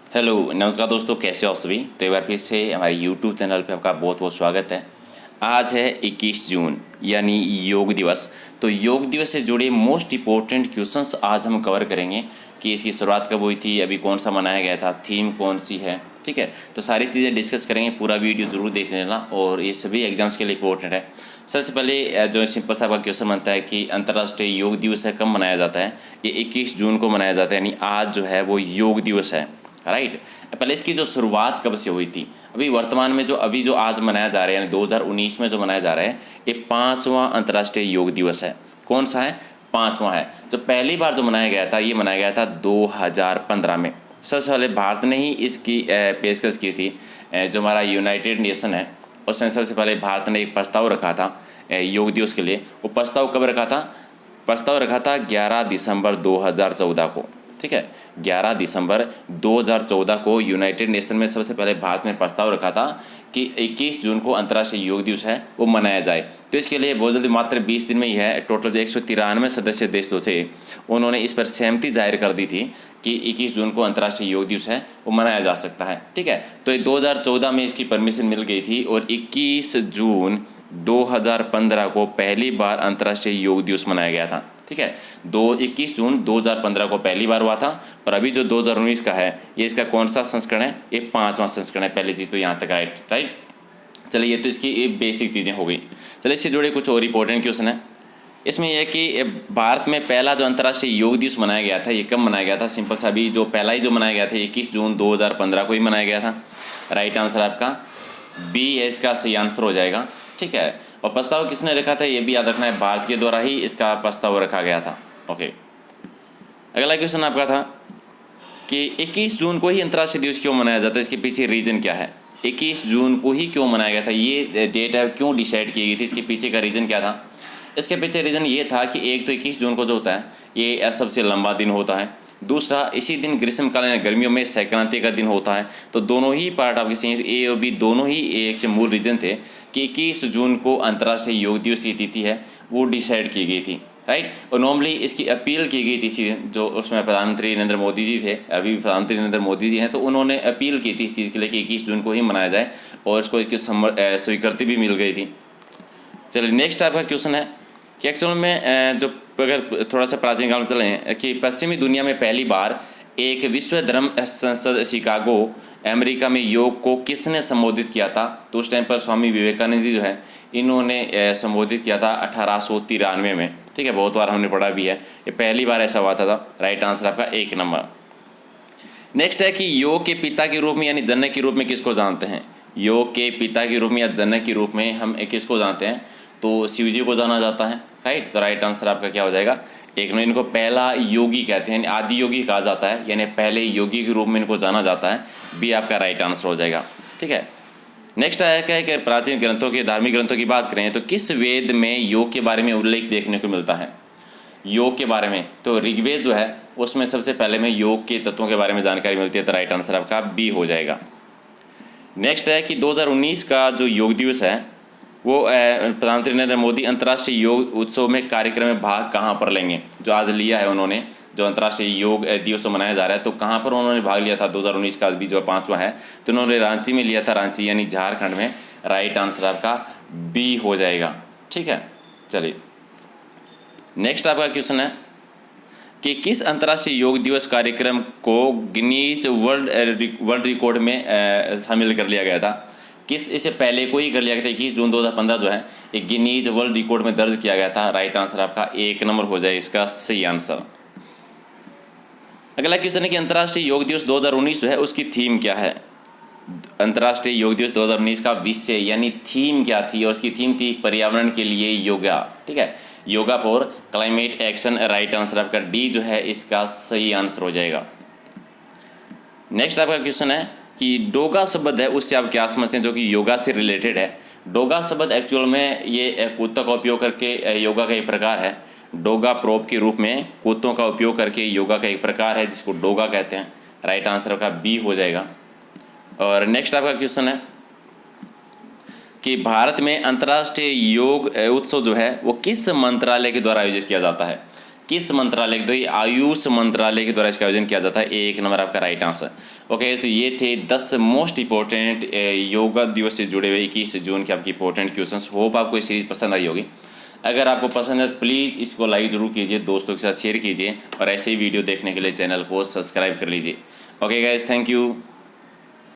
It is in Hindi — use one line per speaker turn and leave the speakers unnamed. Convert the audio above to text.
हेलो नमस्कार दोस्तों, कैसे हो आप सभी। तो एक बार फिर से हमारे यूट्यूब चैनल पे आपका बहुत बहुत स्वागत है। आज है 21 जून यानी योग दिवस। तो योग दिवस से जुड़े मोस्ट इम्पोर्टेंट क्वेश्चंस आज हम कवर करेंगे कि इसकी शुरुआत कब हुई थी, अभी कौन सा मनाया गया था, थीम कौन सी है। ठीक है, तो सारी चीज़ें डिस्कस करेंगे। पूरा वीडियो ज़रूर देख लेना और ये सभी एग्जाम्स के लिए इंपॉर्टेंट है। सबसे पहले जो सिंपल सा आपका क्वेश्चन बनता है कि अंतर्राष्ट्रीय योग दिवस है कब मनाया जाता है। ये 21 जून को मनाया जाता है, यानी आज जो है वो योग दिवस है। राइट, पहले इसकी जो शुरुआत कब से हुई थी। अभी वर्तमान में जो आज मनाया जा रहा है यानी 2019 में जो मनाया जा रहा है, ये 5वां अंतर्राष्ट्रीय योग दिवस है। कौन सा है? 5वां है। तो पहली बार जो मनाया गया था, ये मनाया गया था 2015 में। सबसे पहले भारत ने ही इसकी पेशकश की थी। जो हमारा यूनाइटेड नेशन है, उसमें सबसे पहले भारत ने एक प्रस्ताव रखा था योग दिवस के लिए। वो प्रस्ताव कब रखा था? प्रस्ताव रखा था 11 दिसंबर 2014 को। ठीक है, 11 दिसंबर 2014 को यूनाइटेड नेशन में सबसे पहले भारत ने प्रस्ताव रखा था कि 21 जून को अंतर्राष्ट्रीय योग दिवस है वो मनाया जाए। तो इसके लिए बहुत जल्दी, मात्र 20 दिन में ही है, टोटल जो 193 सदस्य देश जो थे उन्होंने इस पर सहमति जाहिर कर दी थी कि 21 जून को अंतर्राष्ट्रीय योग दिवस है वो मनाया जा सकता है। ठीक है, तो 2014 में इसकी परमिशन मिल गई थी और 21 जून 2015 को पहली बार अंतर्राष्ट्रीय योग दिवस मनाया गया था। ठीक है, 21 जून 2015 को पहली बार हुआ था। और अभी जो 2019 का है, ये इसका कौन सा संस्करण है? ये 5वां संस्करण है। पहली चीज़ तो यहाँ तक राइट। चलिए, ये तो इसकी ये बेसिक चीज़ें हो गई। चलिए, इससे जुड़े कुछ और इंपॉर्टेंट क्वेश्चन है। इसमें यह है कि भारत में पहला जो अंतर्राष्ट्रीय योग दिवस मनाया गया था, ये कब मनाया गया था? सिंपल सा, अभी जो पहला ही जो मनाया गया था 21 जून 2015 को ही मनाया गया था। राइट आंसर आपका बी है, इसका सही आंसर हो जाएगा। ठीक है, और प्रस्ताव किसने रखा था ये भी याद रखना है, भारत के द्वारा ही इसका प्रस्ताव रखा गया था। ओके, अगला क्वेश्चन आपका था कि 21 जून को ही अंतर्राष्ट्रीय दिवस क्यों मनाया जाता है, इसके पीछे रीजन क्या है? 21 जून को ही क्यों मनाया गया था, ये डेट है क्यों डिसाइड की गई थी, इसके पीछे का रीज़न क्या था? इसके पीछे रीज़न ये था कि एक तो 21 जून को जो होता है ये सबसे लंबा दिन होता है। दूसरा, इसी दिन ग्रीष्मकालीन गर्मियों में संक्रांति का दिन होता है। तो दोनों ही पार्ट आपके सही, ए और बी दोनों ही एक से मूल रीजन थे कि 21 जून को अंतर्राष्ट्रीय योग दिवस की तिथि है वो डिसाइड की गई थी। राइट, और नॉर्मली इसकी अपील की गई थी इसी दिन, जो उसमें प्रधानमंत्री नरेंद्र मोदी जी थे, अभी भी प्रधानमंत्री नरेंद्र मोदी जी हैं, तो उन्होंने अपील की थी इस चीज़ के लिए कि 21 जून को ही मनाया जाए और इसको इसकी स्वीकृति भी मिल गई थी। चलिए, नेक्स्ट आपका क्वेश्चन है कि एक्चुअल में जो अगर थोड़ा सा प्राचीन काल में चलें कि पश्चिमी दुनिया में पहली बार एक विश्व धर्म संसद शिकागो अमेरिका में योग को किसने संबोधित किया था? तो उस टाइम पर स्वामी विवेकानंद जी जो है इन्होंने संबोधित किया था 1893 में। ठीक है, बहुत बार हमने पढ़ा भी है, ये पहली बार ऐसा हुआ था। राइट आंसर आपका 1 नंबर। नेक्स्ट है कि योग के पिता के रूप में यानी जनक के रूप में किसको जानते हैं? योग के पिता के रूप में या जनक के रूप में हम किसको जानते हैं? तो शिव जी को जाना जाता है। राइट, तो राइट आंसर आपका क्या हो जाएगा? एक नंबर। इनको पहला योगी कहते हैं, आदि योगी कहा जाता है, यानी पहले योगी के रूप में इनको जाना जाता है। बी आपका राइट आंसर हो जाएगा। ठीक है, नेक्स्ट आया क्या है कि प्राचीन ग्रंथों के, धार्मिक ग्रंथों की बात करें तो किस वेद में योग के बारे में उल्लेख देखने को मिलता है? योग के बारे में तो ऋग्वेद जो है उसमें सबसे पहले में योग के तत्वों के बारे में जानकारी मिलती है। तो राइट आंसर आपका बी हो जाएगा। नेक्स्ट है कि 2019 का जो योग दिवस है वो प्रधानमंत्री नरेंद्र मोदी अंतर्राष्ट्रीय योग उत्सव में कार्यक्रम में भाग कहाँ पर लेंगे? जो आज लिया है उन्होंने, जो अंतर्राष्ट्रीय योग दिवस मनाया जा रहा है, तो कहाँ पर उन्होंने भाग लिया था? 2019 का भी जो 5वां है तो उन्होंने रांची में लिया था, रांची यानी झारखंड में। राइट आंसर आपका बी हो जाएगा। ठीक है, चलिए नेक्स्ट आपका क्वेश्चन है कि किस अंतर्राष्ट्रीय योग दिवस कार्यक्रम को गिनीज वर्ल्ड रिकॉर्ड में शामिल कर लिया गया था? किस, इससे पहले को ही कर लिया गया था। 21 जून 2015 जो है एक गिनीज वर्ल्ड रिकॉर्ड में दर्ज किया गया था। राइट आंसर आपका 1 नंबर हो जाए इसका सही आंसर। अगला क्वेश्चन है कि अंतर्राष्ट्रीय योग दिवस 2019 जो है उसकी थीम क्या है? अंतर्राष्ट्रीय योग दिवस 2019 का विषय यानी थीम क्या थी? और उसकी थीम थी पर्यावरण के लिए योगा। ठीक है, yoga for climate action. Right answer आपका डी जो है इसका सही आंसर हो जाएगा। नेक्स्ट आपका क्वेश्चन है कि डोगा शब्द है उससे आप क्या समझते हैं जो कि योगा से रिलेटेड है? डोगा शब्द एक्चुअल में ये कुत्तों का उपयोग करके योगा का एक प्रकार है। डोगा प्रोप के रूप में कुत्तों का उपयोग करके योगा का एक प्रकार है जिसको डोगा कहते हैं। राइट आंसर आपका बी हो जाएगा। और नेक्स्ट आपका क्वेश्चन है कि भारत में अंतर्राष्ट्रीय योग उत्सव जो है वो किस मंत्रालय के द्वारा आयोजित किया जाता है? किस मंत्रालय के द्वारा? ये आयुष मंत्रालय के द्वारा इसका आयोजन किया जाता है। 1 नंबर आपका राइट आंसर। ओके, तो ये थे 10 मोस्ट इंपॉर्टेंट योगा दिवस से जुड़े हुए 21 जून के आपकी इंपॉर्टेंट क्वेश्चंस। होप आपको ये सीरीज पसंद आई होगी। अगर आपको पसंद है प्लीज़ इसको लाइक ज़रूर कीजिए, दोस्तों के साथ शेयर कीजिए और ऐसे ही वीडियो देखने के लिए चैनल को सब्सक्राइब कर लीजिए। Okay guys, thank you.